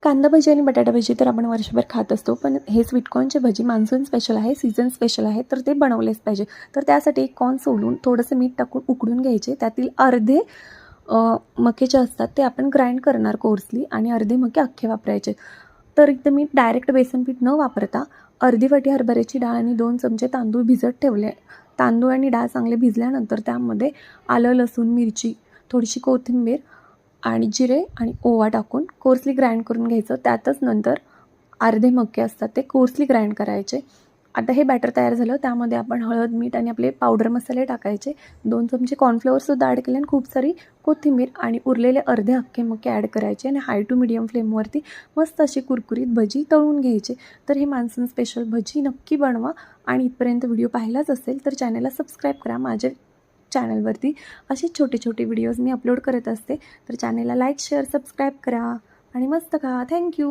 कांदा भजी आणि बटाटा भजी तर आपण वर्षभर खात असतो, पण हे स्वीटकॉर्नची भजी मान्सून स्पेशल आहे, सीझन स्पेशल आहे, तर ते बनवलेच पाहिजे. तर त्यासाठी एक कॉर्न सोलून थोडंसं मीठ टाकून उकडून घ्यायचे. त्यातील अर्धे मके जे असतात ते आपण ग्राइंड करणार कोर्सली आणि अर्धे मके अख्खे वापरायचे. तर इथं मी डायरेक्ट बेसन पीठ न वापरता अर्धी वाटी हरभऱ्याची डाळ आणि 2 चमचे तांदूळ भिजत ठेवले. तांदूळ आणि डाळ चांगले भिजल्यानंतर त्यामध्ये आलं, लसूण, मिरची, थोडीशी कोथिंबीर आणि जिरे आणि ओवा टाकून कोर्सली ग्राइंड करून घ्यायचं. त्यातच नंतर अर्धे मके असतात ते कोर्सली ग्राइंड करायचे. आता हे बॅटर तयार झालं. त्यामध्ये आपण हळद, मीठ आणि आपले पावडर मसाले टाकायचे. 2 चमचे कॉर्नफ्लॉवरसुद्धा ॲड केले आणि खूप सारी कोथिंबीर आणि उरलेले अर्धे अख्खे मके ॲड करायचे आणि हाय टू मीडियम फ्लेमवरती मस्त अशी कुरकुरीत भजी तळून घ्यायचे. तर हे मान्सून स्पेशल भजी नक्की बनवा आणि इथपर्यंत व्हिडिओ पाहिलाच असेल तर चॅनलला सबस्क्राईब करा. माझ्या चॅनलवरती असे छोटे छोटे व्हिडिओज मी अपलोड करत असते. तर चॅनलला लाईक, शेअर, सबस्क्राईब करा आणि मस्त खा. थँक्यू.